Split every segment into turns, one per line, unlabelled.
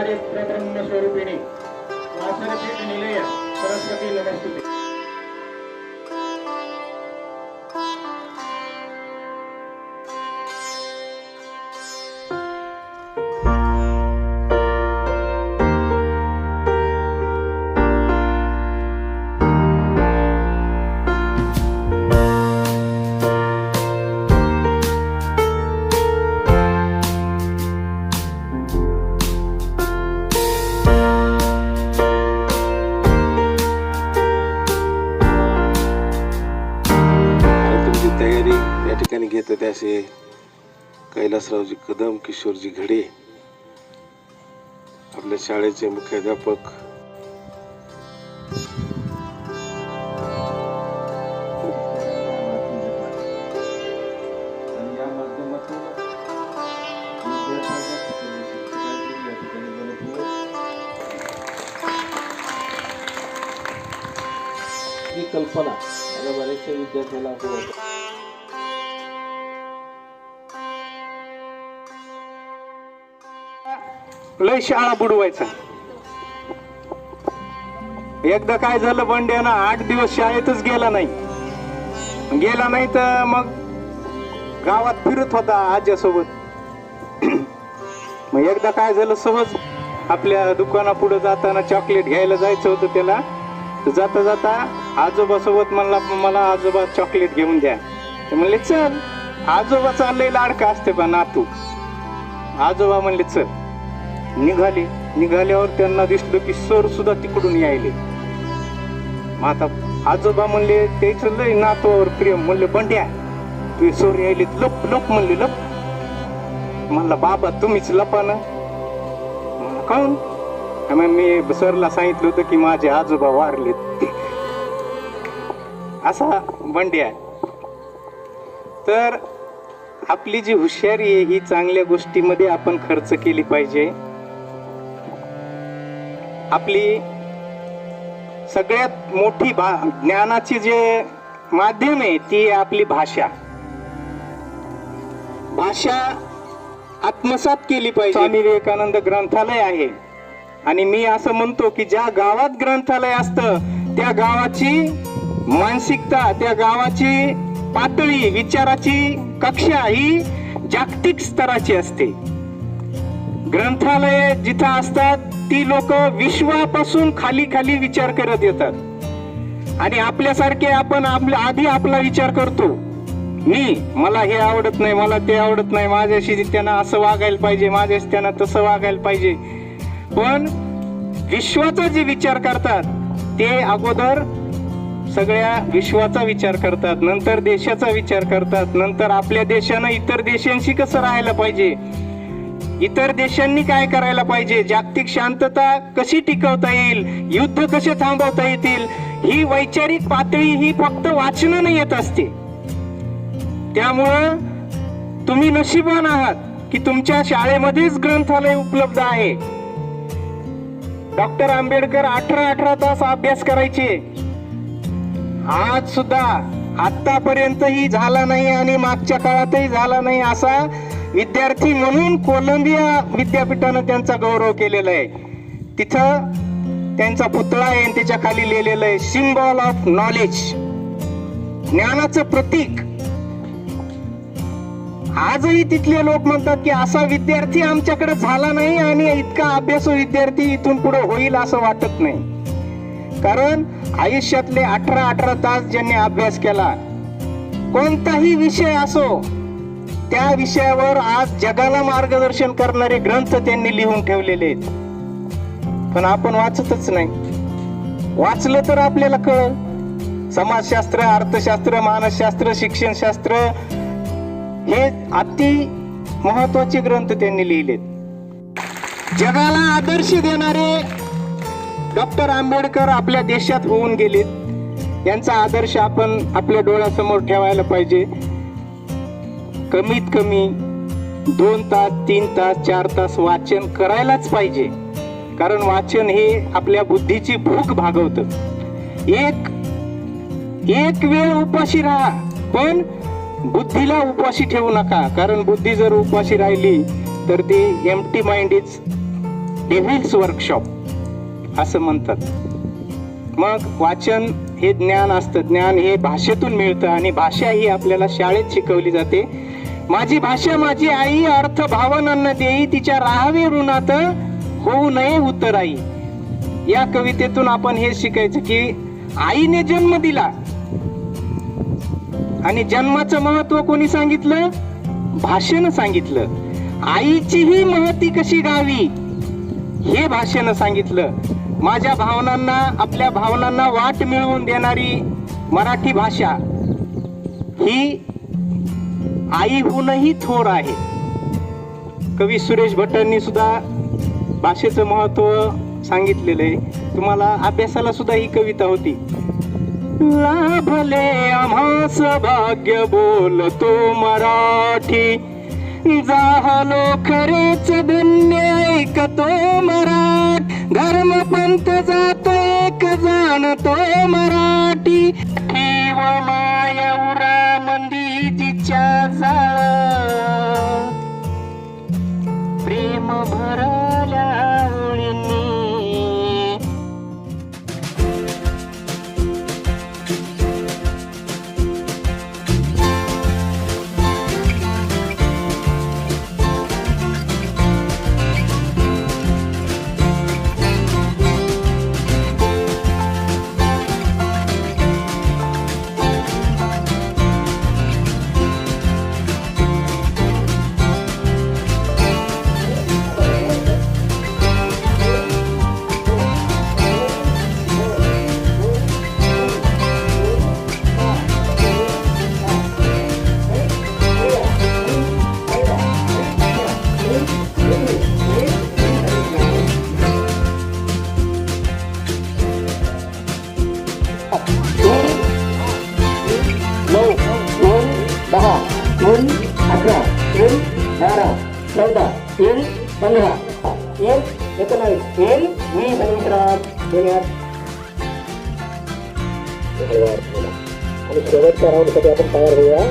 आचार्य प्रब्रह्म स्वरूपिणी वासरपीठ निलय सरस्वती नमस्तुते।
तयारी या ठिकाणी घेत होते असे कैलासरावजी कदम, किशोरजी घडे, आपल्या शाळेचे मुख्याध्यापक
ही कल्पना आता बऱ्याचशा विद्यार्थ्याला असं वाटतं
लय शाळा बुडवायचा। एकदा काय झालं, बंड्यानं 8 दिवस शाळेतच गेला नाही तर मग गावात फिरत होता आज्यासोबत। मग एकदा काय झालं, सहज आपल्या दुकानापुढे जाताना चॉकलेट घ्यायला जायचं होतं त्याला, तर जाता जाता आजोबा सोबत म्हणला, मला आजोबा चॉकलेट घेऊन द्या। ते म्हणले चल, आजोबा चाललंय लाडका असते बा नातू। आजोबा म्हणले चल, निघाल्यावर त्यांना दिसलं की सर सुद्धा तिकडून यायले। आता आजोबा म्हणले तेच लय नातूवर प्रेम, म्हणले बंड्या तू सर यायले, लप लप म्हणले लप। म्हणला बाबा तुम्हीच लपा ना। काऊन? मी सरला सांगितलं होतं की माझे आजोबा वारलेत। असा बंड्या। तर आपली जी हुशारी आहे ही चांगल्या गोष्टीमध्ये आपण खर्च केली पाहिजे। आपली सगळ्यात मोठी ज्ञानाची जे माध्यम आहे ती आपली भाषा आत्मसात केली पाहिजे। स्वामी विवेकानंद ग्रंथालय आहे आणि मी असं म्हणतो की ज्या गावात ग्रंथालय असतं त्या गावाची मानसिकता, त्या गावाची पातळी, विचाराची कक्षा ही जागतिक स्तराची असते। ग्रंथालय जिथं असतात ती लोक विश्वापासून खाली खाली विचार करत येतात आणि आपल्यासारखे आपण आधी आपला विचार करतो। मला हे आवडत नाही, मला ते आवडत नाही, माझ्याशी त्यांना असं वागायला पाहिजे, माझ्याशी त्यांना तसं वागायला पाहिजे। पण विश्वाचा जे विचार करतात ते अगोदर सगळ्या विश्वाचा विचार करतात, नंतर देशाचा विचार करतात, नंतर आपल्या देशानं इतर देशांशी कसं राहायला पाहिजे, इतर देशांनी काय करायला पाहिजे, जागतिक शांतता कशी टिकवता येईल, युद्ध कसे थांबवता येतील, ही वैचारिक पातळी ही फक्त वाचनानं येत असते। त्यामुळं तुम्ही नशिबान आहात की तुमच्या शाळेमध्येच ग्रंथालय उपलब्ध आहे। डॉक्टर आंबेडकर 18 तास अभ्यास करायचे, आज सुद्धा आतापर्यंतही झाला नाही आणि मागच्या काळातही झाला नाही असा विद्यार्थी म्हणून कोलंबिया विद्यापीठानं त्यांचा गौरव केलेला आहे। तिथं त्यांचा पुतळा आहे आणि त्याच्या खाली लिहिलेलं आहे सिम्बॉल ऑफ नॉलेज, ज्ञानाचं प्रतीक। आजही तिथले लोक म्हणतात की असा विद्यार्थी आमच्याकडे झाला नाही आणि इतका अभ्यासू विद्यार्थी इथून पुढे होईल असं वाटत नाही। कारण आयुष्यातले 18 तास ज्यांनी अभ्यास केला, कोणताही विषय असो त्या विषयावर आज जगाला मार्गदर्शन करणारे ग्रंथ त्यांनी लिहून ठेवलेले आहेत। पण आपण वाचतच नाही। वाचलं तर आपल्याला कळल। समाजशास्त्र, अर्थशास्त्र, मानसशास्त्र, शिक्षणशास्त्र हे अति महत्वाचे ग्रंथ त्यांनी लिहिलेत। जगाला आदर्श देणारे डॉक्टर आंबेडकर आपल्या देशात होऊन गेलेत। यांचा आदर्श आपण आपल्या डोळ्यासमोर ठेवायला पाहिजे। कमीत कमी 2 तास, 3 तास, 4 तास वाचन करायलाच पाहिजे। कारण वाचन हे आपल्या बुद्धीची भूक भागवतं। एक वेळ उपाशी राहा, पण बुद्धीला उपाशी ठेवू नका। कारण बुद्धी जर उपाशी राहिली तर ती empty mind is devil's workshop असं म्हणतात. मग वाचन हे ज्ञान असतं, ज्ञान हे भाषेतून मिळतं आणि भाषा ही आपल्याला शाळेत शिकवली जाते. माझी भाषा माझी आई, अर्थ भावनांना देई, तिच्या राहावे ऋणात होऊ नये उतराई. या कवितेतून आपण हे शिकायचं की आईने जन्म दिला आणि जन्माचं महत्व कोणी सांगितलं? भाषेनं सांगितलं. आईचीही महती कशी गावी हे भाषेनं सांगितलं. माझ्या भावनांना, आपल्या भावनांना वाट मिळवून देणारी मराठी भाषा ही आईहूनही थोर आहे. कवी सुरेश भटांनी सुद्धा भाषेचं महत्व सांगितलेलं आहे. तुम्हाला अभ्यासाला सुद्धा ही कविता होती. लाभले आम्हास भाग्य बोलतो मराठी, झालो खरेच धन्य ऐकतो मराठ, धर्म पंथ जातो एक जाणतो मराठी, ठेव माया उरा मंदी तिच्या जाळ, प्रेम भरल्या ओळींनी.
आणि शेवटच्या राऊंडसाठी आपण तयार होऊया.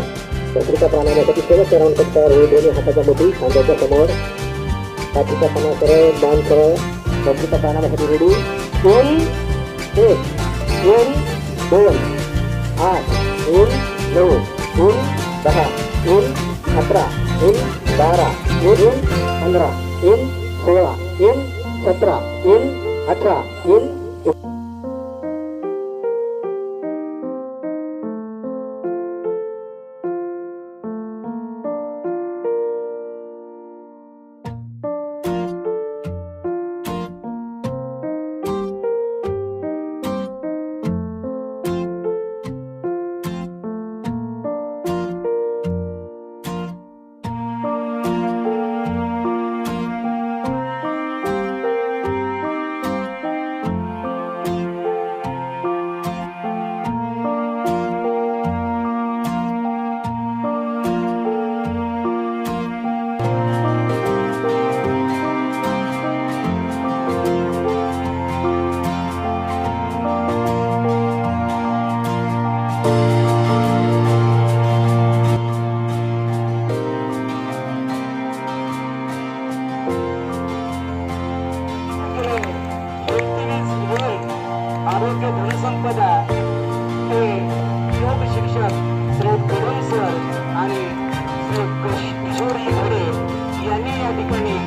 पत्रिका प्राणायामासाठी शेवटच्या राऊंडसाठी तयार होऊ. दोन्ही हाताच्या मुठी खांद्याच्या समोर, छातीचा कणा सरळ, मान सरळ. पत्रिका प्राणायामासाठी रेडी. 3 1 3 2 8 3 9 3 10 3 11 3 12 3 15 3 16 3 17 3 18 3.
आरोग्य धनसंपदा हे योग शिक्षक श्री कदम सर आणि श्री किशोरी घोडे यांनी या ठिकाणी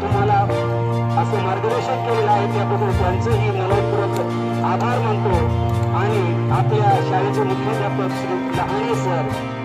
तुम्हाला असं मार्गदर्शन केलेलं आहे. त्याबद्दल त्यांचंही मनपूर्वक आभार मानतो. आणि आपल्या शाळेचे मुख्याध्यापक श्री लहाने सर